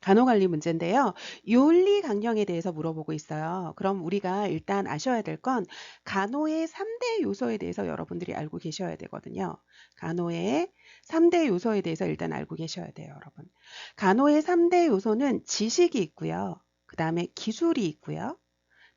간호관리 문제인데요. 윤리 강령에 대해서 물어보고 있어요. 그럼 우리가 일단 아셔야 될 건 간호의 3대 요소에 대해서 여러분들이 알고 계셔야 되거든요. 간호의 3대 요소에 대해서 일단 알고 계셔야 돼요, 여러분. 간호의 3대 요소는 지식이 있고요. 그 다음에 기술이 있고요.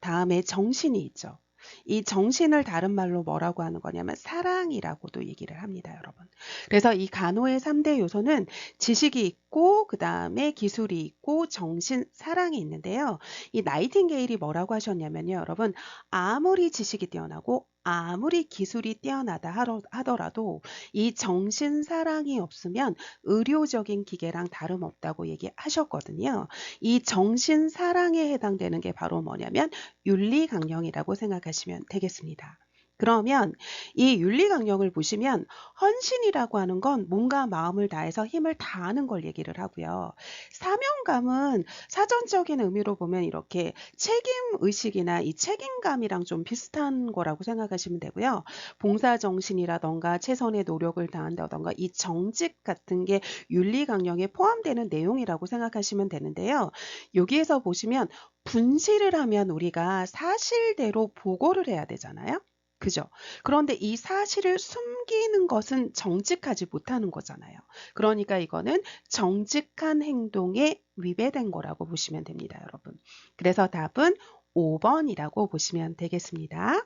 다음에 정신이 있죠. 이 정신을 다른 말로 뭐라고 하는 거냐면 사랑이라고도 얘기를 합니다, 여러분. 그래서 이 간호의 3대 요소는 지식이 있고 그 다음에 기술이 있고 정신, 사랑이 있는데요. 이 나이팅게일이 뭐라고 하셨냐면요, 여러분. 아무리 지식이 뛰어나고 아무리 기술이 뛰어나다 하더라도 이 정신, 사랑이 없으면 의료적인 기계랑 다름없다고 얘기하셨거든요. 이 정신, 사랑에 해당되는 게 바로 뭐냐면 윤리강령이라고 생각하시면 되겠습니다. 그러면 이 윤리강령을 보시면 헌신이라고 하는 건 몸과 마음을 다해서 힘을 다하는 걸 얘기를 하고요. 사명감은 사전적인 의미로 보면 이렇게 책임의식이나 이 책임감이랑 좀 비슷한 거라고 생각하시면 되고요. 봉사정신이라던가 최선의 노력을 다한다던가 이 정직 같은 게 윤리강령에 포함되는 내용이라고 생각하시면 되는데요. 여기에서 보시면 분실을 하면 우리가 사실대로 보고를 해야 되잖아요. 그죠? 그런데 이 사실을 숨기는 것은 정직하지 못하는 거잖아요. 그러니까 이거는 정직한 행동에 위배된 거라고 보시면 됩니다, 여러분. 그래서 답은 5번이라고 보시면 되겠습니다.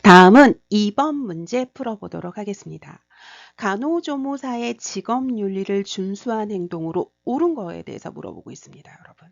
다음은 2번 문제 풀어보도록 하겠습니다. 간호조무사의 직업윤리를 준수한 행동으로 옳은 거에 대해서 물어보고 있습니다, 여러분.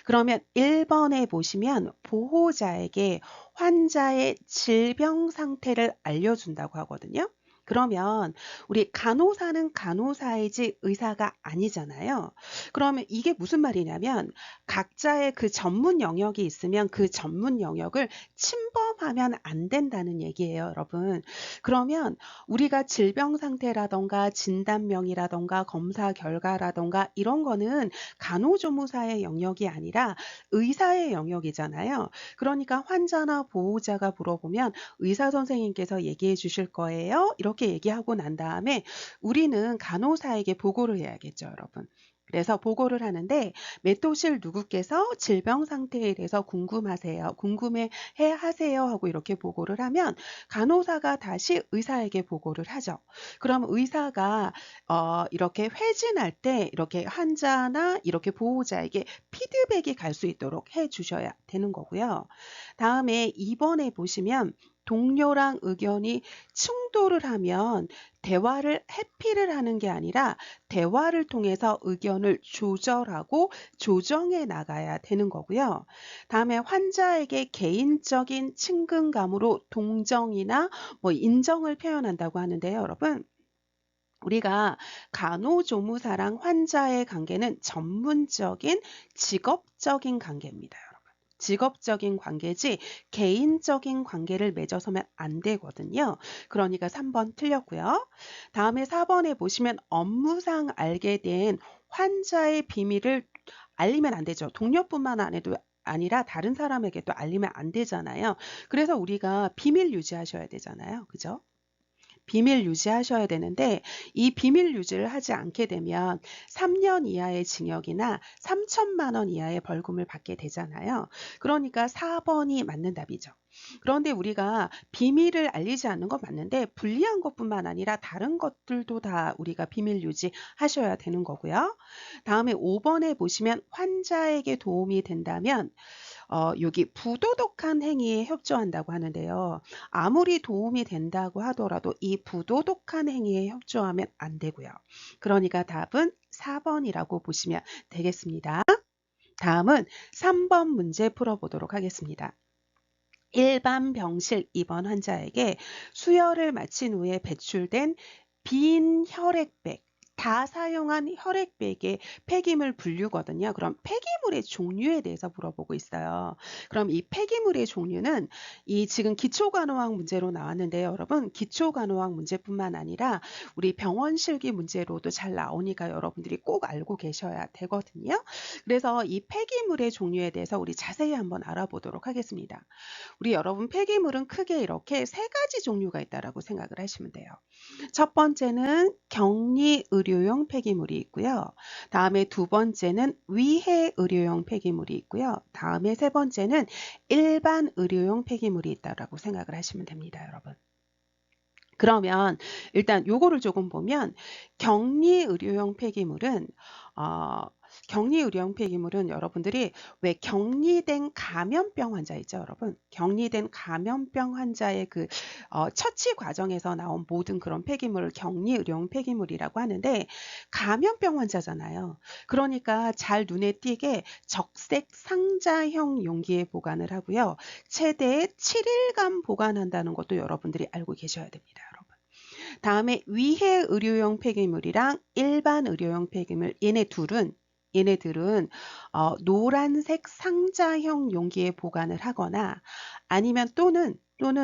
그러면 1번에 보시면 보호자에게 환자의 질병 상태를 알려준다고 하거든요. 그러면 우리 간호사는 간호사이지 의사가 아니잖아요. 그러면 이게 무슨 말이냐면 각자의 그 전문 영역이 있으면 그 전문 영역을 침범하면 안 된다는 얘기예요, 여러분. 그러면 우리가 질병 상태라던가 진단명이라던가 검사 결과라던가 이런 거는 간호조무사의 영역이 아니라 의사의 영역이잖아요. 그러니까 환자나 보호자가 물어보면 의사 선생님께서 얘기해 주실 거예요. 이렇게 얘기하고 난 다음에 우리는 간호사에게 보고를 해야겠죠, 여러분. 그래서 보고를 하는데 메토실 누구께서 질병 상태에 대해서 궁금해 하세요 하고 이렇게 보고를 하면 간호사가 다시 의사에게 보고를 하죠. 그럼 의사가 이렇게 회진할 때 이렇게 환자나 이렇게 보호자에게 피드백이 갈 수 있도록 해 주셔야 되는 거고요. 다음에 2번에 보시면 동료랑 의견이 충돌을 하면 대화를 회피를 하는 게 아니라 대화를 통해서 의견을 조절하고 조정해 나가야 되는 거고요. 다음에 환자에게 개인적인 친근감으로 동정이나 뭐 인정을 표현한다고 하는데요, 여러분. 우리가 간호조무사랑 환자의 관계는 전문적인 직업적인 관계입니다, 여러분. 직업적인 관계지 개인적인 관계를 맺어서면 안 되거든요. 그러니까 3번 틀렸고요. 다음에 4번에 보시면 업무상 알게 된 환자의 비밀을 알리면 안 되죠. 동료뿐만 아니라 다른 사람에게도 알리면 안 되잖아요. 그래서 우리가 비밀 유지하셔야 되잖아요. 그죠? 비밀 유지하셔야 되는데 이 비밀 유지를 하지 않게 되면 3년 이하의 징역이나 3천만 원 이하의 벌금을 받게 되잖아요. 그러니까 4번이 맞는 답이죠. 그런데 우리가 비밀을 알리지 않는 건 맞는데 불리한 것뿐만 아니라 다른 것들도 다 우리가 비밀 유지하셔야 되는 거고요. 다음에 5번에 보시면 환자에게 도움이 된다면 여기 부도덕한 행위에 협조한다고 하는데요. 아무리 도움이 된다고 하더라도 이 부도덕한 행위에 협조하면 안 되고요. 그러니까 답은 4번이라고 보시면 되겠습니다. 다음은 3번 문제 풀어보도록 하겠습니다. 일반 병실 입원 환자에게 수혈을 마친 후에 배출된 빈 혈액백, 다 사용한 혈액백에 폐기물 분류거든요. 그럼 폐기물의 종류에 대해서 물어보고 있어요. 그럼 이 폐기물의 종류는 이 지금 기초간호학 문제로 나왔는데요. 여러분, 기초간호학 문제뿐만 아니라 우리 병원 실기 문제로도 잘 나오니까 여러분들이 꼭 알고 계셔야 되거든요. 그래서 이 폐기물의 종류에 대해서 우리 자세히 한번 알아보도록 하겠습니다. 우리 여러분 폐기물은 크게 이렇게 세 가지 종류가 있다라고 생각을 하시면 돼요. 첫 번째는 격리 의료용 폐기물이 있고요. 다음에 두 번째는 위해 의료용 폐기물이 있고요. 다음에 세 번째는 일반 의료용 폐기물이 있다라고 생각을 하시면 됩니다, 여러분. 그러면 일단 요거를 조금 보면 격리 의료용 폐기물은 격리 의료용 폐기물은 여러분들이 왜 격리된 감염병 환자 있죠, 여러분? 격리된 감염병 환자의 그 처치 과정에서 나온 모든 그런 폐기물을 격리 의료용 폐기물이라고 하는데 감염병 환자잖아요. 그러니까 잘 눈에 띄게 적색 상자형 용기에 보관을 하고요. 최대 7일간 보관한다는 것도 여러분들이 알고 계셔야 됩니다, 여러분. 다음에 위해 의료용 폐기물이랑 일반 의료용 폐기물 얘네들은 노란색 상자형 용기에 보관을 하거나 아니면 또는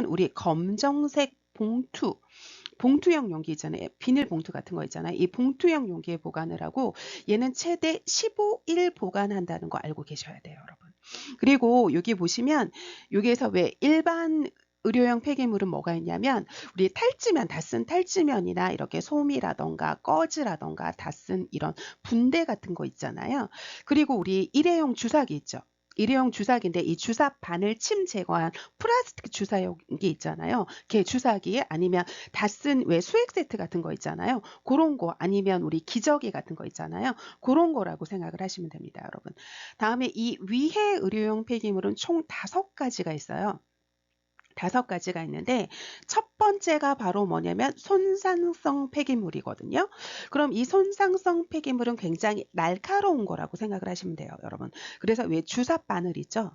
우리 검정색 봉투형 용기 있잖아요. 비닐봉투 같은 거 있잖아요. 이 봉투형 용기에 보관을 하고 얘는 최대 15일 보관한다는 거 알고 계셔야 돼요, 여러분. 그리고 여기 보시면 여기에서 왜 일반 의료용 폐기물은 뭐가 있냐면 우리 탈지면, 다 쓴 탈지면이나 이렇게 솜이라던가 꺼즈라던가 다 쓴 이런 분대 같은 거 있잖아요. 그리고 우리 일회용 주사기 있죠. 일회용 주사기인데 이 주사 바늘 침 제거한 플라스틱 주사용기 있잖아요. 걔 주사기에 아니면 다 쓴 왜 수액 세트 같은 거 있잖아요. 그런 거 아니면 우리 기저귀 같은 거 있잖아요. 그런 거라고 생각을 하시면 됩니다, 여러분. 다음에 이 위해 의료용 폐기물은 총 5가지가 있어요. 5가지가 있는데 첫 번째가 바로 뭐냐면 손상성 폐기물이거든요. 그럼 이 손상성 폐기물은 굉장히 날카로운 거라고 생각을 하시면 돼요, 여러분. 그래서 왜 주사 바늘 있죠?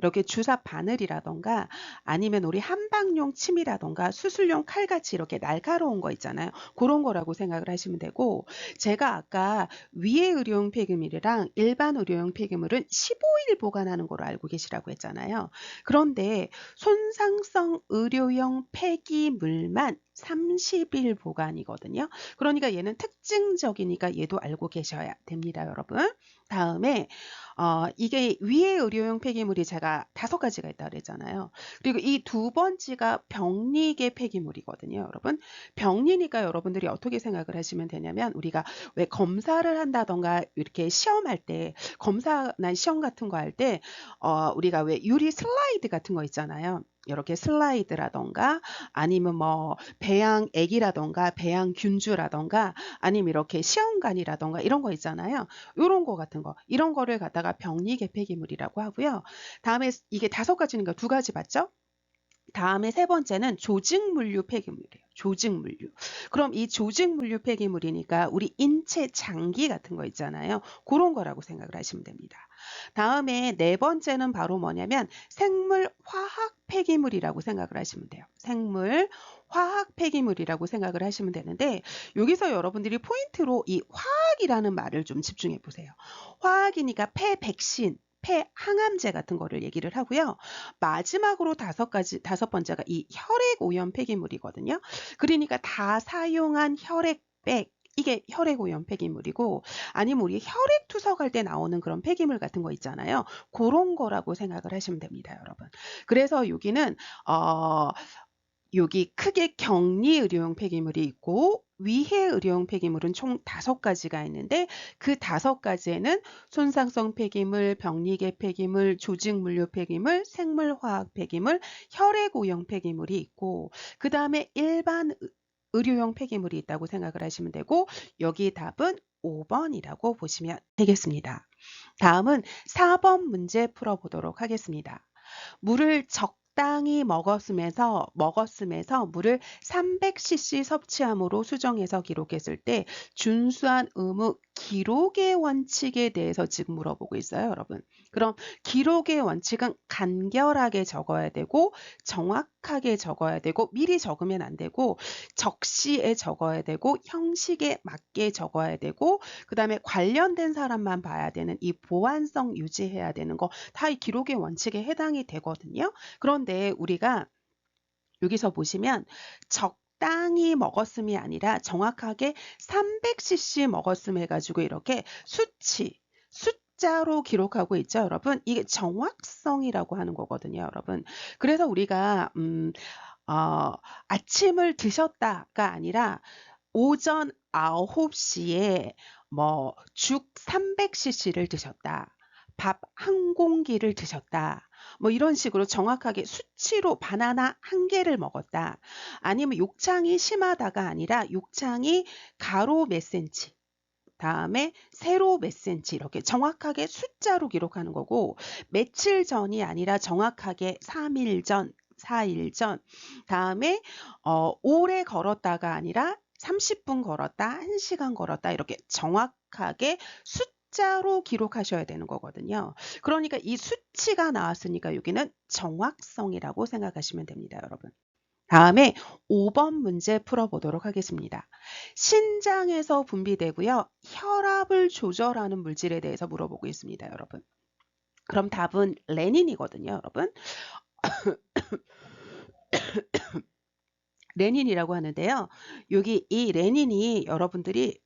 이렇게 주사 바늘이라던가 아니면 우리 한방용 침이라던가 수술용 칼같이 이렇게 날카로운 거 있잖아요. 그런 거라고 생각을 하시면 되고 제가 아까 위해 의료용 폐기물이랑 일반 의료용 폐기물은 15일 보관하는 거로 알고 계시라고 했잖아요. 그런데 손상성 의료용 폐기물만 30일 보관이거든요. 그러니까 얘는 특징적이니까 얘도 알고 계셔야 됩니다, 여러분. 다음에 이게 위해 의료용 폐기물이 제가 5가지가 있다고 그랬잖아요. 그리고 이 두 번째가 병리계 폐기물이거든요, 여러분. 병리니까 여러분들이 어떻게 생각을 하시면 되냐면 우리가 왜 검사를 한다던가 이렇게 시험할 때 검사나 시험 같은 거 할 때 우리가 왜 유리 슬라이드 같은 거 있잖아요. 이렇게 슬라이드라던가 아니면 뭐 배양액이라던가 배양균주라던가 아니면 이렇게 시험관이라던가 이런 거 있잖아요. 이런 거 같은 거 이런 거를 갖다가 병리계 폐기물이라고 하고요. 다음에 이게 5가지니까 2가지 봤죠? 다음에 세 번째는 조직물류 폐기물이에요. 조직물류. 그럼 이 조직물류 폐기물이니까 우리 인체 장기 같은 거 있잖아요. 그런 거라고 생각을 하시면 됩니다. 다음에 네 번째는 바로 뭐냐면 생물 화학 폐기물이라고 생각을 하시면 돼요. 생물 화학 폐기물이라고 생각을 하시면 되는데 여기서 여러분들이 포인트로 이 화학이라는 말을 좀 집중해 보세요. 화학이니까 폐백신 폐항암제 같은 거를 얘기를 하고요. 마지막으로 5번째가 이 혈액 오염 폐기물이거든요. 그러니까 다 사용한 혈액백 이게 혈액 오염 폐기물이고 아니면 우리 혈액 투석할 때 나오는 그런 폐기물 같은 거 있잖아요. 그런 거라고 생각을 하시면 됩니다, 여러분. 그래서 여기는 여기 크게 격리 의료용 폐기물이 있고 위해 의료용 폐기물은 총 5가지가 있는데 그 5가지에는 손상성 폐기물, 병리계 폐기물, 조직물류 폐기물, 생물화학 폐기물, 혈액 오염 폐기물이 있고 그 다음에 일반 의료용 폐기물이 있다고 생각을 하시면 되고 여기 답은 5번이라고 보시면 되겠습니다. 다음은 4번 문제 풀어보도록 하겠습니다. 물을 적당히 먹었음에서 물을 300cc 섭취함으로 수정해서 기록했을 때 준수한 의무 기록의 원칙에 대해서 지금 물어보고 있어요, 여러분. 그럼 기록의 원칙은 간결하게 적어야 되고 정확하게 적어야 되고 미리 적으면 안 되고 적시에 적어야 되고 형식에 맞게 적어야 되고 그 다음에 관련된 사람만 봐야 되는 이 보안성 유지해야 되는 거 다 이 기록의 원칙에 해당이 되거든요. 그런데 우리가 여기서 보시면 적당히 먹었음이 아니라 정확하게 300cc 먹었음 해가지고 이렇게 숫자로 기록하고 있죠, 여러분. 이게 정확성이라고 하는 거거든요, 여러분. 그래서 우리가 아침을 드셨다가 아니라 오전 9시에 뭐 죽 300cc를 드셨다. 밥 한 공기를 드셨다. 뭐 이런 식으로 정확하게 수치로 바나나 한 개를 먹었다. 아니면 욕창이 심하다가 아니라 욕창이 가로 몇 센치, 다음에 세로 몇 센치 이렇게 정확하게 숫자로 기록하는 거고, 며칠 전이 아니라 정확하게 3일 전, 4일 전, 다음에 오래 걸었다가 아니라 30분 걸었다, 1시간 걸었다 이렇게 정확하게 숫자로 기록하셔야 되는 거거든요. 그러니까 이 수치가 나왔으니까 여기는 정확성이라고 생각하시면 됩니다, 여러분. 다음에 5번 문제 풀어보도록 하겠습니다. 신장에서 분비되고요. 혈압을 조절하는 물질에 대해서 물어보고 있습니다, 여러분. 그럼 답은 레닌이거든요, 여러분. 레닌이라고 하는데요. 여기 이 레닌이 여러분들이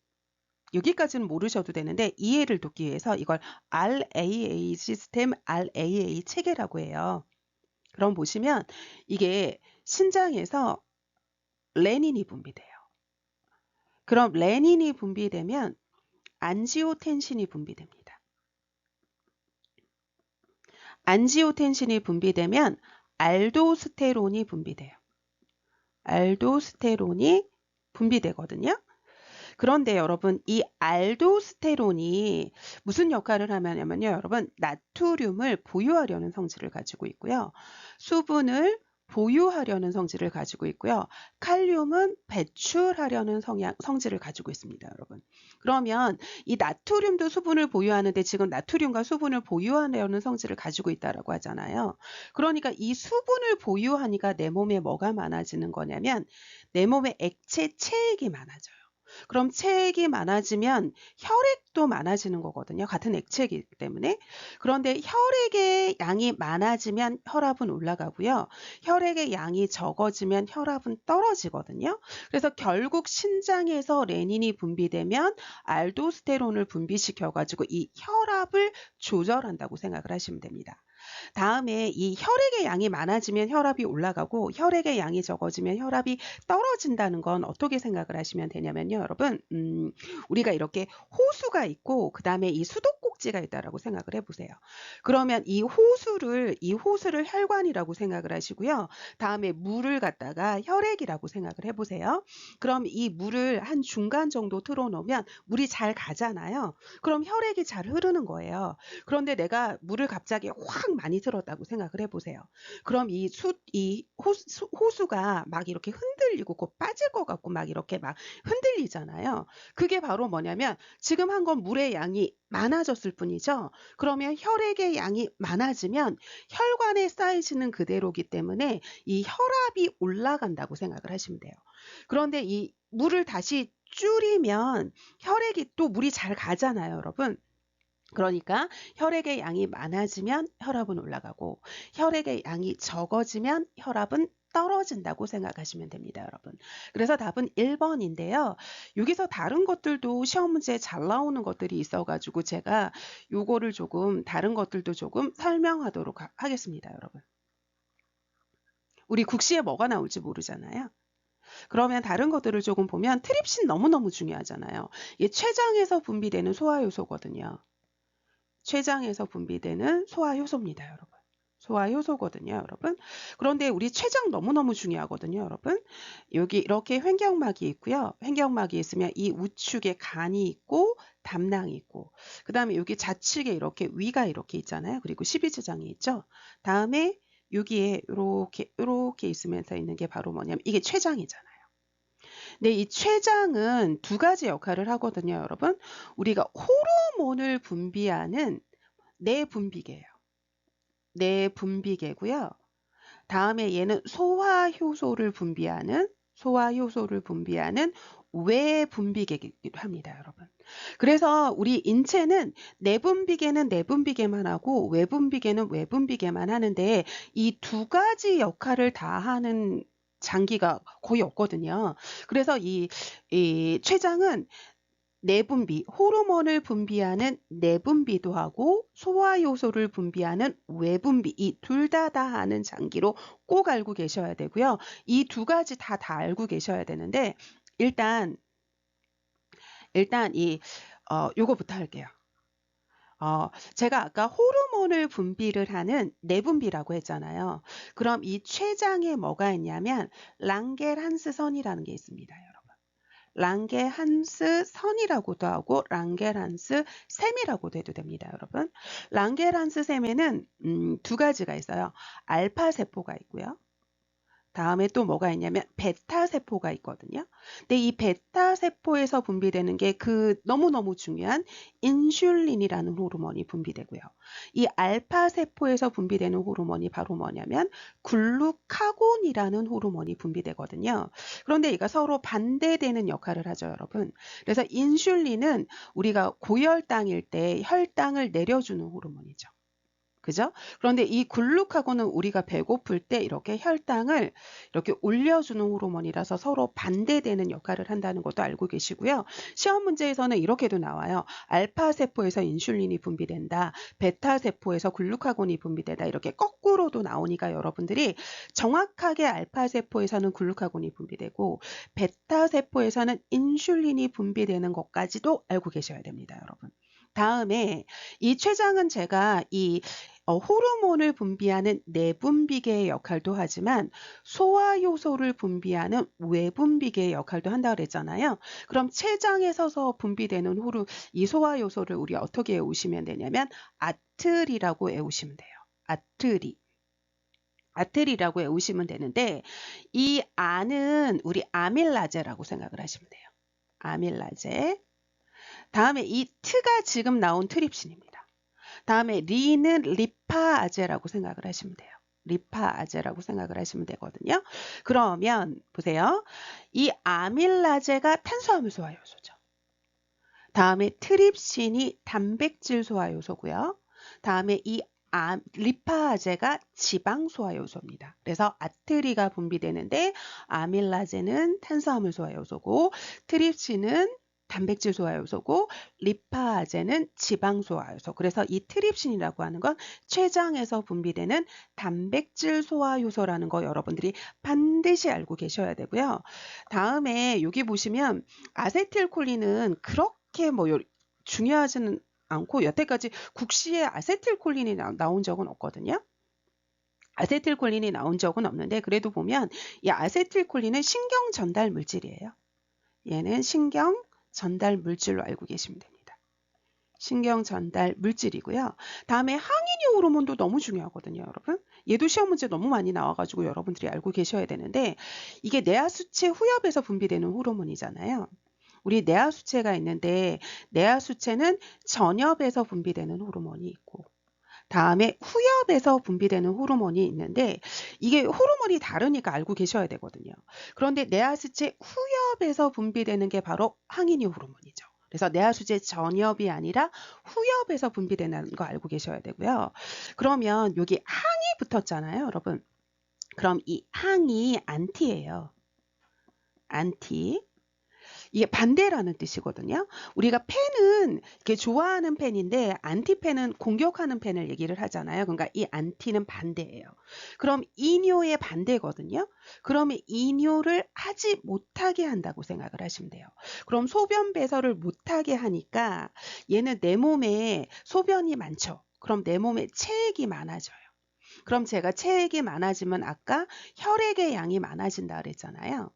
여기까지는 모르셔도 되는데 이해를 돕기 위해서 이걸 RAA 시스템, RAA 체계라고 해요. 그럼 보시면 이게 신장에서 레닌이 분비돼요. 그럼 레닌이 분비되면 안지오텐신이 분비됩니다. 안지오텐신이 분비되면 알도스테론이 분비돼요. 알도스테론이 분비되거든요. 그런데 여러분 이 알도스테론이 무슨 역할을 하냐면요. 여러분 나트륨을 보유하려는 성질을 가지고 있고요. 수분을 보유하려는 성질을 가지고 있고요. 칼륨은 배출하려는 성질을 가지고 있습니다, 여러분. 그러면 이 나트륨도 수분을 보유하는데 지금 나트륨과 수분을 보유하려는 성질을 가지고 있다라고 하잖아요. 그러니까 이 수분을 보유하니까 내 몸에 뭐가 많아지는 거냐면 내 몸에 액체 체액이 많아져요. 그럼 체액이 많아지면 혈액도 많아지는 거거든요. 같은 액체이기 때문에. 그런데 혈액의 양이 많아지면 혈압은 올라가고요. 혈액의 양이 적어지면 혈압은 떨어지거든요. 그래서 결국 신장에서 레닌이 분비되면 알도스테론을 분비시켜가지고 이 혈압을 조절한다고 생각을 하시면 됩니다. 다음에 이 혈액의 양이 많아지면 혈압이 올라가고 혈액의 양이 적어지면 혈압이 떨어진다는 건 어떻게 생각을 하시면 되냐면요, 여러분. 우리가 이렇게 호수가 있고 그 다음에 이 수도꼭지가 있다라고 생각을 해보세요. 그러면 이 호수를 혈관이라고 생각을 하시고요. 다음에 물을 갖다가 혈액이라고 생각을 해보세요. 그럼 이 물을 한 중간 정도 틀어놓으면 물이 잘 가잖아요. 그럼 혈액이 잘 흐르는 거예요. 그런데 내가 물을 갑자기 확 많이 틀었다고 생각을 해보세요. 그럼 이 호수가 막 이렇게 흔들리고 곧 빠질 것 같고 막 이렇게 막 흔들리잖아요. 그게 바로 뭐냐면 지금 한 건 물의 양이 많아졌을 뿐이죠. 그러면 혈액의 양이 많아지면 혈관에 쌓이지는 그대로기 때문에 이 혈압이 올라간다고 생각을 하시면 돼요. 그런데 이 물을 다시 줄이면 혈액이 또 물이 잘 가잖아요, 여러분. 그러니까 혈액의 양이 많아지면 혈압은 올라가고 혈액의 양이 적어지면 혈압은 떨어진다고 생각하시면 됩니다, 여러분. 그래서 답은 1번인데요. 여기서 다른 것들도 시험 문제에 잘 나오는 것들이 있어가지고 제가 요거를 조금 다른 것들도 조금 설명하도록 하겠습니다, 여러분. 우리 국시에 뭐가 나올지 모르잖아요. 그러면 다른 것들을 조금 보면 트립신 너무너무 중요하잖아요. 이게 췌장에서 분비되는 소화효소거든요. 췌장에서 분비되는 소화효소입니다, 여러분. 소화효소거든요, 여러분. 그런데 우리 췌장 너무너무 중요하거든요, 여러분. 여기 이렇게 횡격막이 있고요. 횡격막이 있으면 이 우측에 간이 있고 담낭이 있고, 그 다음에 여기 좌측에 이렇게 위가 이렇게 있잖아요. 그리고 십이지장이 있죠. 다음에 여기에 이렇게 있으면서 있는 게 바로 뭐냐면 이게 췌장이잖아요. 근데 이 췌장은 두 가지 역할을 하거든요, 여러분. 우리가 호르몬을 분비하는 내분비계예요. 내분비계고요. 다음에 얘는 소화효소를 분비하는 외분비계기도 합니다, 여러분. 그래서 우리 인체는 내분비계는 내분비계만 하고 외분비계는 외분비계만 하는데 이 두 가지 역할을 다 하는 장기가 거의 없거든요. 그래서 이 췌장은 내분비, 호르몬을 분비하는 내분비도 하고 소화효소를 분비하는 외분비, 이 둘 다 하는 장기로 꼭 알고 계셔야 되고요. 이 두 가지 다 알고 계셔야 되는데 일단 일단 요거부터 할게요. 제가 아까 호르몬을 분비를 하는 내분비라고 했잖아요. 그럼 이 췌장에 뭐가 있냐면 랑게란스 선이라는 게 있습니다, 여러분. 랑게란스 선이라고도 하고 랑게란스 샘이라고도 해도 됩니다, 여러분. 랑게란스 샘에는 두 가지가 있어요. 알파 세포가 있고요. 다음에 또 뭐가 있냐면 베타 세포가 있거든요. 근데 이 베타 세포에서 분비되는 게 너무너무 중요한 인슐린이라는 호르몬이 분비되고요. 이 알파 세포에서 분비되는 호르몬이 바로 뭐냐면 글루카곤이라는 호르몬이 분비되거든요. 그런데 얘가 서로 반대되는 역할을 하죠, 여러분. 그래서 인슐린은 우리가 고혈당일 때 혈당을 내려주는 호르몬이죠. 그죠? 그런데 이 글루카곤은 우리가 배고플 때 이렇게 혈당을 이렇게 올려주는 호르몬이라서 서로 반대되는 역할을 한다는 것도 알고 계시고요. 시험 문제에서는 이렇게도 나와요. 알파 세포에서 인슐린이 분비된다. 베타 세포에서 글루카곤이 분비된다. 이렇게 거꾸로도 나오니까 여러분들이 정확하게 알파 세포에서는 글루카곤이 분비되고 베타 세포에서는 인슐린이 분비되는 것까지도 알고 계셔야 됩니다, 여러분. 다음에 이 췌장은 제가 호르몬을 분비하는 내분비계의 역할도 하지만 소화효소를 분비하는 외분비계의 역할도 한다고 그랬잖아요. 그럼 췌장에 서서 분비되는 이 소화효소를 우리 어떻게 외우시면 되냐면 아트리라고 외우시면 돼요. 아트리라고 외우시면 되는데 이 아는 우리 아밀라제라고 생각을 하시면 돼요. 아밀라제. 다음에 이 트가 지금 나온 트립신입니다. 다음에 리는 리파아제라고 생각을 하시면 돼요. 리파아제라고 생각을 하시면 되거든요. 그러면 보세요. 이 아밀라제가 탄수화물 소화 요소죠. 다음에 트립신이 단백질 소화 요소고요. 다음에 이 리파아제가 지방 소화 요소입니다. 그래서 아트리가 분비되는데 아밀라제는 탄수화물 소화 요소고 트립신은 단백질 소화 요소고 리파아제는 지방 소화 요소. 그래서 이 트립신이라고 하는 건 췌장에서 분비되는 단백질 소화 요소라는 거 여러분들이 반드시 알고 계셔야 되고요. 다음에 여기 보시면 아세틸콜린은 그렇게 중요하지는 않고 여태까지 국시에 아세틸콜린이 나온 적은 없거든요. 아세틸콜린이 나온 적은 없는데 그래도 보면 이 아세틸콜린은 신경 전달 물질이에요. 얘는 신경 전달 물질로 알고 계시면 됩니다. 신경 전달 물질이고요. 다음에 항인유 호르몬도 너무 중요하거든요, 여러분. 얘도 시험 문제 너무 많이 나와가지고 여러분들이 알고 계셔야 되는데 이게 뇌하수체 후엽에서 분비되는 호르몬이잖아요. 우리 뇌하수체가 있는데 뇌하수체는 전엽에서 분비되는 호르몬이 있고 다음에 후엽에서 분비되는 호르몬이 있는데 이게 호르몬이 다르니까 알고 계셔야 되거든요. 그런데 뇌하수체 후엽에서 분비되는 게 바로 항인유 호르몬이죠. 그래서 뇌하수체 전엽이 아니라 후엽에서 분비되는 거 알고 계셔야 되고요. 그러면 여기 항이 붙었잖아요, 여러분. 그럼 이 항이 안티예요. 안티. 이게 반대라는 뜻이거든요. 우리가 펜은 이렇게 좋아하는 펜인데 안티펜은 공격하는 펜을 얘기를 하잖아요. 그러니까 이 안티는 반대예요. 그럼 이뇨의 반대거든요. 그러면 이뇨를 하지 못하게 한다고 생각을 하시면 돼요. 그럼 소변 배설을 못하게 하니까 얘는 내 몸에 소변이 많죠. 그럼 내 몸에 체액이 많아져요. 그럼 제가 체액이 많아지면 아까 혈액의 양이 많아진다 그랬잖아요.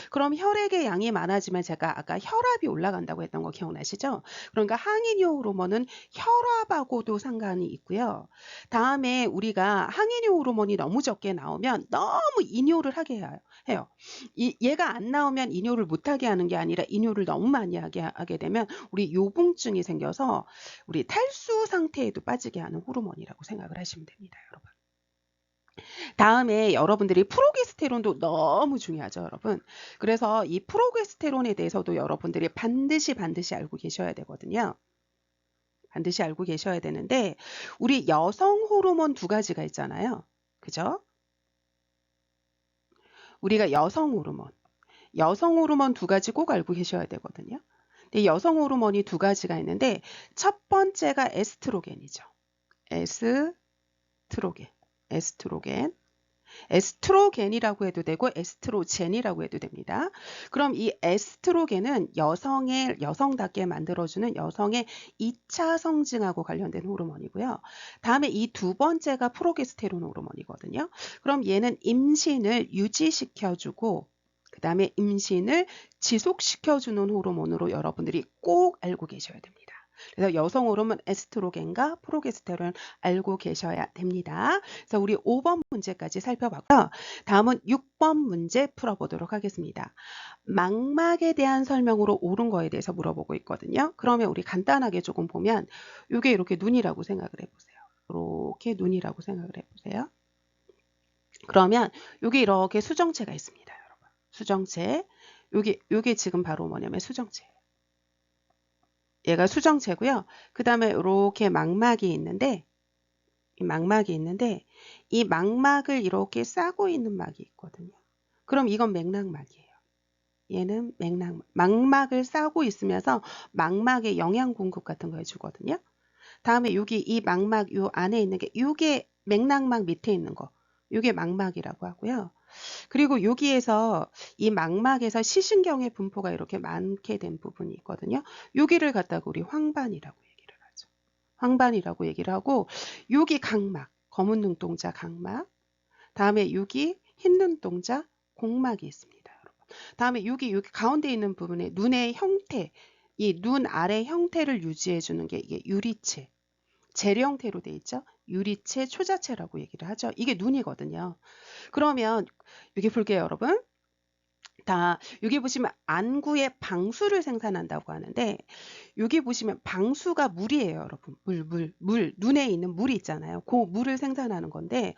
그럼 혈액의 양이 많아지면 제가 아까 혈압이 올라간다고 했던 거 기억나시죠? 그러니까 항인효 호르몬은 혈압하고도 상관이 있고요. 다음에 우리가 항인효 호르몬이 너무 적게 나오면 너무 이뇨를 하게 해요. 얘가 안 나오면 이뇨를 못하게 하는 게 아니라 이뇨를 너무 많이 하게 되면 우리 요붕증이 생겨서 우리 탈수 상태에도 빠지게 하는 호르몬이라고 생각을 하시면 됩니다, 여러분. 다음에 여러분들이 프로게스테론도 너무 중요하죠, 여러분. 그래서 이 프로게스테론에 대해서도 여러분들이 반드시 알고 계셔야 되거든요. 반드시 알고 계셔야 되는데 우리 여성 호르몬 두 가지가 있잖아요. 그죠? 우리가 여성 호르몬 두 가지 꼭 알고 계셔야 되거든요. 근데 여성 호르몬이 두 가지가 있는데 첫 번째가 에스트로겐이죠. 에스트로겐. 에스트로겐이라고 해도 되고 에스트로젠이라고 해도 됩니다. 그럼 이 에스트로겐은 여성답게 만들어주는 여성의 2차 성징하고 관련된 호르몬이고요. 다음에 이 두 번째가 프로게스테론 호르몬이거든요. 그럼 얘는 임신을 유지시켜주고 그 다음에 임신을 지속시켜주는 호르몬으로 여러분들이 꼭 알고 계셔야 됩니다. 그래서 여성 호르몬 에스트로겐과 프로게스테론 알고 계셔야 됩니다. 그래서 우리 5번 문제까지 살펴봤고요. 다음은 6번 문제 풀어보도록 하겠습니다. 망막에 대한 설명으로 옳은 거에 대해서 물어보고 있거든요. 그러면 우리 간단하게 조금 보면 이게 이렇게 눈이라고 생각을 해보세요. 이렇게 눈이라고 생각을 해보세요. 그러면 여기 이렇게 수정체가 있습니다, 여러분. 수정체. 요게 지금 바로 뭐냐면 수정체예요. 얘가 수정체고요. 그 다음에 이렇게 망막이 있는데 이 망막을 이렇게 싸고 있는 막이 있거든요. 그럼 이건 맥락막이에요. 얘는 망막을 싸고 있으면서 망막에 영양 공급 같은 거 해주거든요. 다음에 여기 이 망막 요 안에 있는 게 요게 맥락막 밑에 있는 거 요게 망막이라고 하고요. 그리고 여기에서 이 망막에서 시신경의 분포가 이렇게 많게 된 부분이 있거든요. 여기를 갖다가 우리 황반이라고 얘기를 하죠. 황반이라고 얘기를 하고 여기 각막, 검은 눈동자 각막, 다음에 여기 흰 눈동자 공막이 있습니다. 여러분. 다음에 여기 가운데 있는 부분에 눈의 형태, 이 눈 아래 형태를 유지해 주는 게 이게 유리체, 젤 형태로 돼 있죠. 유리체, 초자체라고 얘기를 하죠. 이게 눈이거든요. 그러면 여기 볼게요, 여러분. 여기 보시면 안구에 방수를 생산한다고 하는데 여기 보시면 방수가 물이에요, 여러분. 물. 눈에 있는 물이 있잖아요. 그 물을 생산하는 건데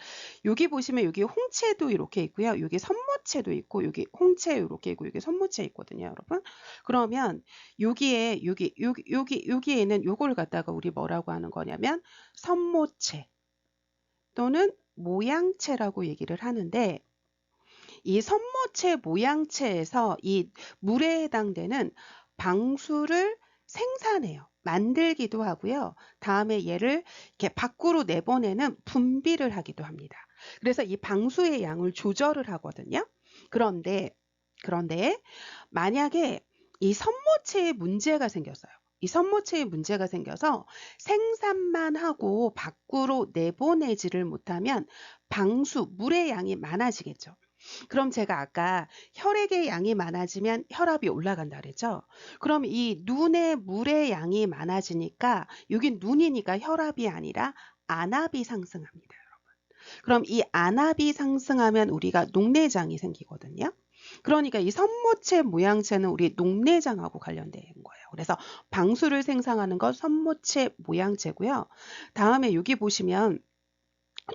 여기 보시면 여기 홍채도 이렇게 있고요. 여기 선모체도 있고 여기 홍채 이렇게 있고 여기 선모체 있거든요, 여러분. 그러면 여기에는 요걸 갖다가 우리 뭐라고 하는 거냐면 선모체 또는 모양체라고 얘기를 하는데 이 선모체 모양체에서 이 물에 해당되는 방수를 생산해요. 만들기도 하고요. 다음에 얘를 이렇게 밖으로 내보내는 분비를 하기도 합니다. 그래서 이 방수의 양을 조절을 하거든요. 그런데 만약에 이 선모체에 문제가 생겼어요. 이 선모체에 문제가 생겨서 생산만 하고 밖으로 내보내지를 못하면 방수, 물의 양이 많아지겠죠. 그럼 제가 아까 혈액의 양이 많아지면 혈압이 올라간다 그랬죠. 그럼 이 눈의 물의 양이 많아지니까 여긴 눈이니까 혈압이 아니라 안압이 상승합니다, 여러분. 그럼 이 안압이 상승하면 우리가 녹내장이 생기거든요. 그러니까 이 선모체 모양체는 우리 녹내장하고 관련된 거예요. 그래서 방수를 생산하는 건 선모체 모양체고요. 다음에 여기 보시면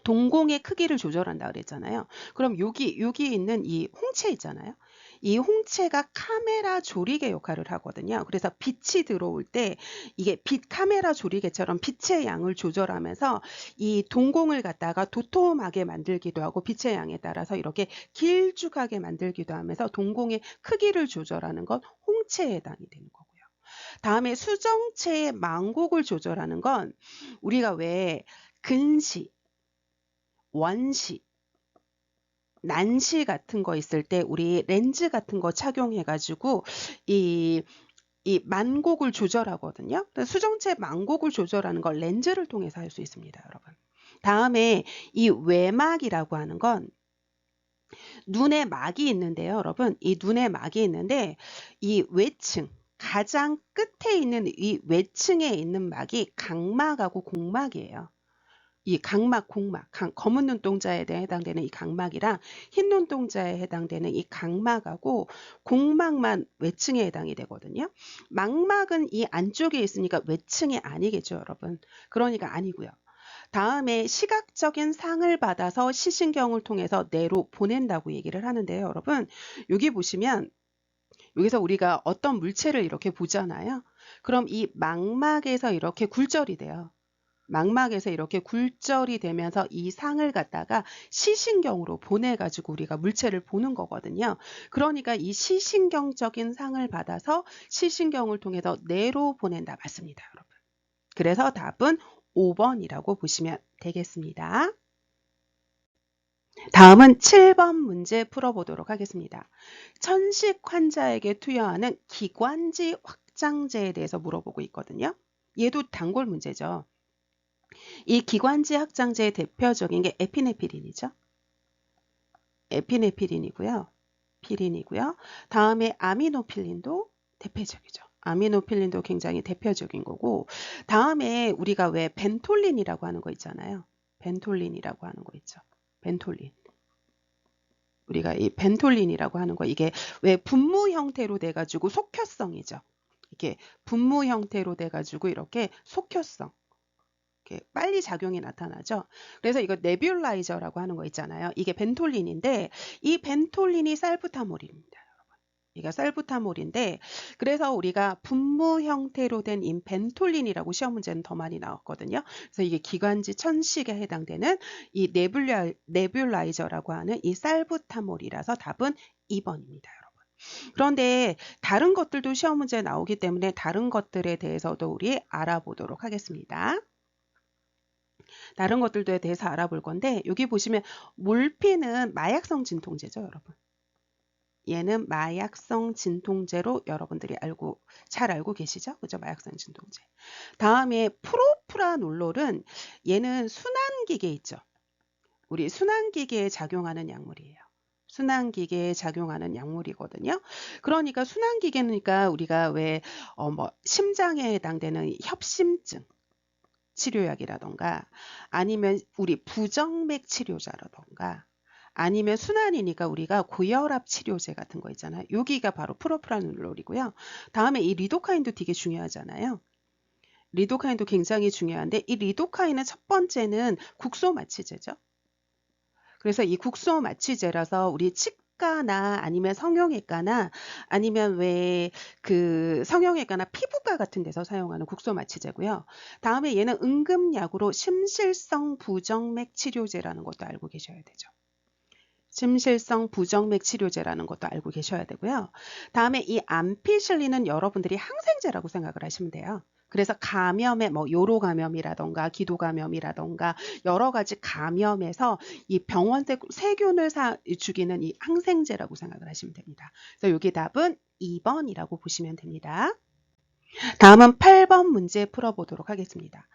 동공의 크기를 조절한다 그랬잖아요. 그럼 여기 있는 이 홍채 있잖아요. 이 홍채가 카메라 조리개 역할을 하거든요. 그래서 빛이 들어올 때 이게 카메라 조리개처럼 빛의 양을 조절하면서 이 동공을 갖다가 도톰하게 만들기도 하고 빛의 양에 따라서 이렇게 길쭉하게 만들기도 하면서 동공의 크기를 조절하는 건 홍채에 해당이 되는 거고요. 다음에 수정체의 망곡을 조절하는 건 우리가 왜 근시, 원시, 난시 같은 거 있을 때 우리 렌즈 같은 거 착용해 가지고 이 만곡을 조절하거든요. 수정체 만곡을 조절하는 걸 렌즈를 통해서 할 수 있습니다, 여러분. 다음에 이 외막이라고 하는 건 눈에 막이 있는데요, 여러분. 이 눈에 막이 있는데 이 외층, 가장 끝에 있는 이 외층에 있는 막이 각막하고 공막이에요. 이 각막, 공막, 검은 눈동자에 해당되는 이 각막이랑 흰 눈동자에 해당되는 이 각막하고 공막만 외층에 해당이 되거든요. 망막은 이 안쪽에 있으니까 외층이 아니겠죠, 여러분. 그러니까 아니고요. 다음에 시각적인 상을 받아서 시신경을 통해서 뇌로 보낸다고 얘기를 하는데요, 여러분. 여기 보시면 여기서 우리가 어떤 물체를 이렇게 보잖아요. 그럼 이 망막에서 이렇게 굴절이 돼요. 망막에서 이렇게 굴절이 되면서 이 상을 갖다가 시신경으로 보내가지고 우리가 물체를 보는 거거든요. 그러니까 이 시신경적인 상을 받아서 시신경을 통해서 뇌로 보낸다. 맞습니다, 여러분. 그래서 답은 5번이라고 보시면 되겠습니다. 다음은 7번 문제 풀어보도록 하겠습니다. 천식 환자에게 투여하는 기관지 확장제에 대해서 물어보고 있거든요. 얘도 단골 문제죠. 이 기관지 확장제의 대표적인 게 에피네피린이죠. 에피네피린이고요. 피린이고요. 다음에 아미노필린도 대표적이죠. 아미노필린도 굉장히 대표적인 거고, 다음에 우리가 왜 벤톨린이라고 하는 거 있잖아요. 벤톨린이라고 하는 거 있죠. 벤톨린. 우리가 이 벤톨린이라고 하는 거, 이게 왜 분무 형태로 돼가지고 속효성이죠. 이게 분무 형태로 돼가지고 이렇게 속효성. 이렇게 빨리 작용이 나타나죠. 그래서 이거 네뷸라이저라고 하는 거 있잖아요. 이게 벤톨린인데 이 벤톨린이 살부타몰입니다. 이게 살부타몰인데 그래서 우리가 분무 형태로 된 이 벤톨린이라고 시험 문제는 더 많이 나왔거든요. 그래서 이게 기관지 천식에 해당되는 이 네뷸라이저라고 하는 이 살부타몰이라서 답은 2번입니다. 그런데 다른 것들도 시험 문제에 나오기 때문에 다른 것들에 대해서도 우리 알아보도록 하겠습니다. 다른 것들에 대해서 알아볼 건데 여기 보시면 몰피는 마약성 진통제죠, 여러분. 얘는 마약성 진통제로 여러분들이 잘 알고 계시죠? 그죠? 마약성 진통제. 다음에 프로프라놀롤은 얘는 순환기계 있죠. 우리 순환기계에 작용하는 약물이에요. 순환기계에 작용하는 약물이거든요. 그러니까 순환기계니까 우리가 왜 심장에 해당되는 협심증 치료약이라던가 아니면 우리 부정맥 치료자라던가 아니면 순환이니까 우리가 고혈압 치료제 같은 거 있잖아요. 여기가 바로 프로프라놀롤이고요. 다음에 이 리도카인도 되게 중요하잖아요. 리도카인도 굉장히 중요한데 이 리도카인은 첫 번째는 국소 마취제죠. 그래서 이 국소 마취제라서 우리 치과나 아니면 성형외과나 아니면 왜 그 성형외과나 피부과 같은 데서 사용하는 국소 마취제고요. 다음에 얘는 응급약으로 심실성 부정맥 치료제라는 것도 알고 계셔야 되죠. 심실성 부정맥 치료제라는 것도 알고 계셔야 되고요. 다음에 이 암피실린은 여러분들이 항생제라고 생각을 하시면 돼요. 그래서 감염에 요로 감염이라던가 기도 감염이라던가 여러 가지 감염에서 이 병원 세균을 죽이는 이 항생제라고 생각을 하시면 됩니다. 그래서 여기 답은 2번이라고 보시면 됩니다. 다음은 8번 문제 풀어보도록 하겠습니다.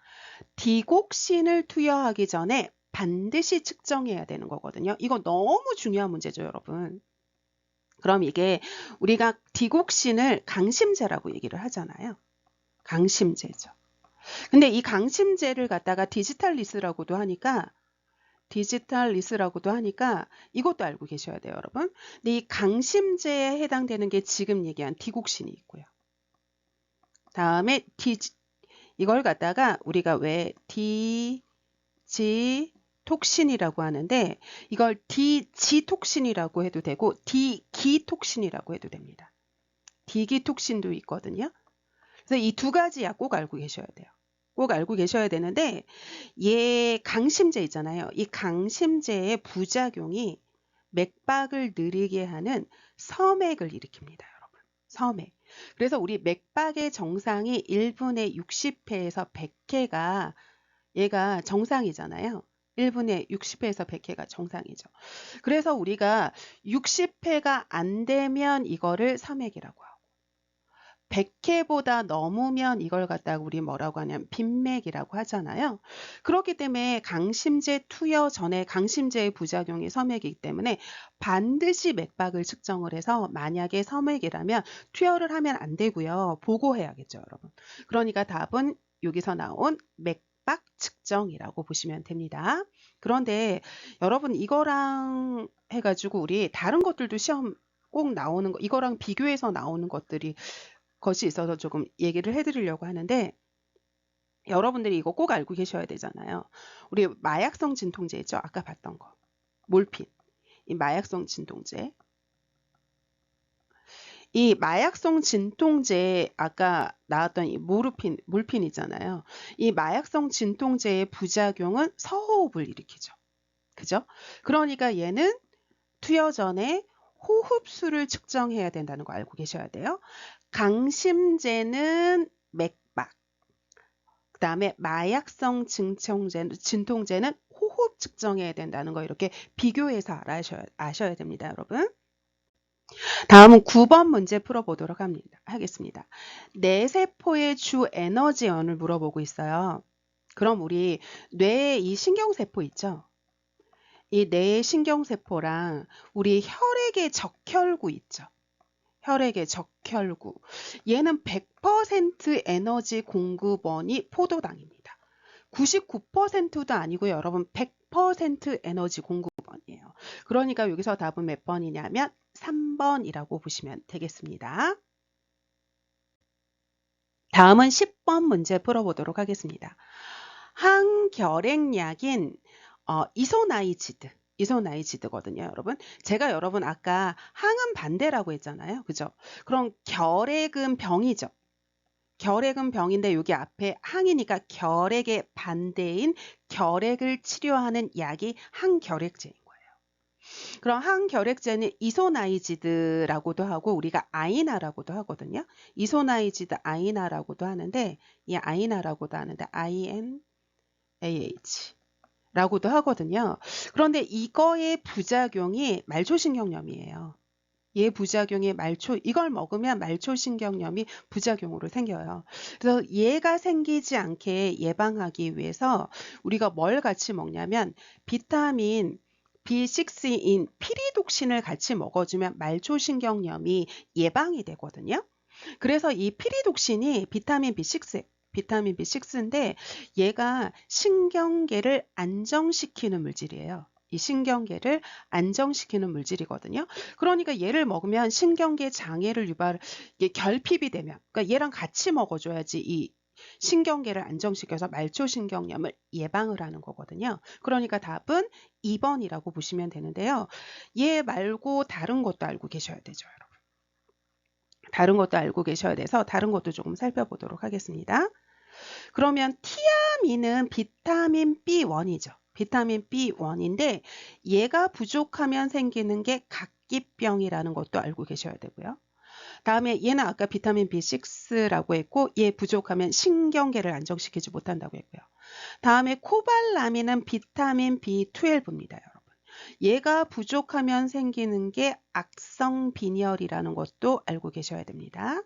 디곡신을 투여하기 전에 반드시 측정해야 되는 거거든요. 이거 너무 중요한 문제죠, 여러분. 그럼 이게 우리가 디곡신을 강심제라고 얘기를 하잖아요. 강심제죠. 근데 이 강심제를 갖다가 디지탈리스라고도 하니까 이것도 알고 계셔야 돼요, 여러분. 근데 이 강심제에 해당되는 게 지금 얘기한 디곡신이 있고요. 다음에 이걸 갖다가 우리가 왜 디지톡신이라고 하는데 이걸 디지톡신이라고 해도 되고 디기톡신이라고 해도 됩니다. 디기톡신도 있거든요. 그래서 이 두 가지 약 꼭 알고 계셔야 돼요. 꼭 알고 계셔야 되는데 얘 강심제 있잖아요. 이 강심제의 부작용이 맥박을 느리게 하는 서맥을 일으킵니다, 여러분. 서맥. 그래서 우리 맥박의 정상이 1분에 60회에서 100회가 얘가 정상이잖아요. 1분에 60회에서 100회가 정상이죠. 그래서 우리가 60회가 안 되면 이거를 서맥이라고 하고 100회보다 넘으면 이걸 갖다가 우리 뭐라고 하냐면 빈맥이라고 하잖아요. 그렇기 때문에 강심제 투여 전에 강심제의 부작용이 서맥이기 때문에 반드시 맥박을 측정을 해서 만약에 서맥이라면 투여를 하면 안 되고요. 보고해야겠죠, 여러분. 그러니까 답은 여기서 나온 맥박 측정이라고 보시면 됩니다. 그런데 여러분 이거랑 해가지고 우리 다른 것들도 시험 꼭 나오는 거 이거랑 비교해서 나오는 것이 있어서 조금 얘기를 해드리려고 하는데 여러분들이 이거 꼭 알고 계셔야 되잖아요. 우리 마약성 진통제 있죠? 아까 봤던 거. 몰핀. 이 마약성 진통제. 이 마약성 진통제 아까 나왔던 이 몰핀 있잖아요. 이 마약성 진통제의 부작용은 서호흡을 일으키죠. 그죠? 그러니까 얘는 투여 전에 호흡수를 측정해야 된다는 거 알고 계셔야 돼요. 강심제는 맥박, 그 다음에 마약성 진통제는 호흡 측정해야 된다는 거 이렇게 비교해서 아셔야 됩니다, 여러분. 다음은 9번 문제 풀어보도록 하겠습니다. 뇌세포의 주 에너지원을 물어보고 있어요. 그럼 우리 뇌에 이 신경세포 있죠? 이 뇌의 신경세포랑 우리 혈액의 적혈구 있죠? 혈액의 적혈구. 얘는 100% 에너지 공급원이 포도당입니다. 99%도 아니고요. 여러분 100% 에너지 공급원이에요. 그러니까 여기서 답은 몇 번이냐면 3번이라고 보시면 되겠습니다. 다음은 10번 문제 풀어보도록 하겠습니다. 항결핵약인 이소나이지드거든요, 여러분. 제가 여러분 아까 항은 반대라고 했잖아요. 그죠? 그럼 결핵은 병이죠. 결핵은 병인데 여기 앞에 항이니까 결핵의 반대인 결핵을 치료하는 약이 항결핵제인 거예요. 그럼 항결핵제는 이소나이지드라고도 하고 우리가 아이나라고도 하거든요. 이소나이지드 아이나라고도 하는데 이 아이나라고도 하는데 INAH 라고도 하거든요. 그런데 이거의 부작용이 말초신경염이에요. 얘 부작용이 이걸 먹으면 말초신경염이 부작용으로 생겨요. 그래서 얘가 생기지 않게 예방하기 위해서 우리가 뭘 같이 먹냐면 비타민 B6인 피리독신을 같이 먹어주면 말초신경염이 예방이 되거든요. 그래서 이 피리독신이 비타민 B6인데 얘가 신경계를 안정시키는 물질이에요. 이 신경계를 안정시키는 물질이거든요. 그러니까 얘를 먹으면 신경계 장애를 이게 결핍이 되면, 그러니까 얘랑 같이 먹어줘야지 이 신경계를 안정시켜서 말초신경염을 예방을 하는 거거든요. 그러니까 답은 2번이라고 보시면 되는데요. 얘 말고 다른 것도 알고 계셔야 되죠, 여러분. 다른 것도 알고 계셔야 돼서 다른 것도 조금 살펴보도록 하겠습니다. 그러면 티아민은 비타민 B1이죠. 비타민 B1인데 얘가 부족하면 생기는 게 각기병이라는 것도 알고 계셔야 되고요. 다음에 얘는 아까 비타민 B6라고 했고 얘 부족하면 신경계를 안정시키지 못한다고 했고요. 다음에 코발라민은 비타민 B12입니다, 여러분. 얘가 부족하면 생기는 게 악성빈혈이라는 것도 알고 계셔야 됩니다.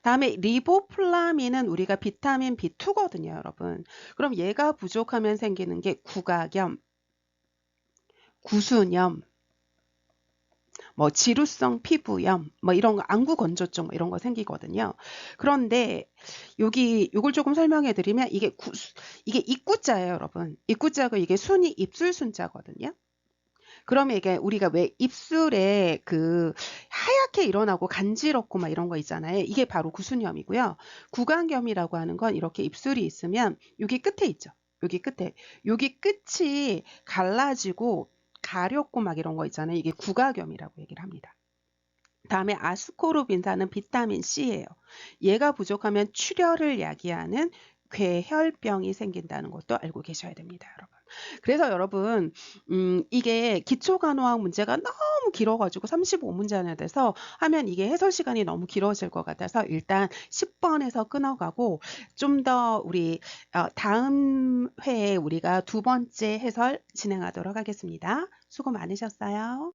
다음에 리보플라민은 우리가 비타민 B2거든요, 여러분. 그럼 얘가 부족하면 생기는 게 구각염, 구순염, 뭐 지루성 피부염, 뭐 이런 거, 안구건조증 이런 거 생기거든요. 그런데 요걸 조금 설명해 드리면 이게 입구자예요, 여러분. 입구자고 이게 순이 입술 순자거든요. 그러면 이게 우리가 왜 입술에 그 하얗게 일어나고 간지럽고 막 이런 거 있잖아요. 이게 바로 구순염이고요. 구강염이라고 하는 건 이렇게 입술이 있으면 여기 끝에 있죠. 여기 끝이 갈라지고 가렵고 막 이런 거 있잖아요. 이게 구강염이라고 얘기를 합니다. 다음에 아스코르빈산은 비타민 C예요. 얘가 부족하면 출혈을 야기하는 괴혈병이 생긴다는 것도 알고 계셔야 됩니다, 여러분. 그래서 여러분 이게 기초간호학 문제가 너무 길어가지고 35문제 안에 돼서 하면 이게 해설 시간이 너무 길어질 것 같아서 일단 10번에서 끊어가고 좀 더 우리 다음 회에 우리가 두 번째 해설 진행하도록 하겠습니다. 수고 많으셨어요.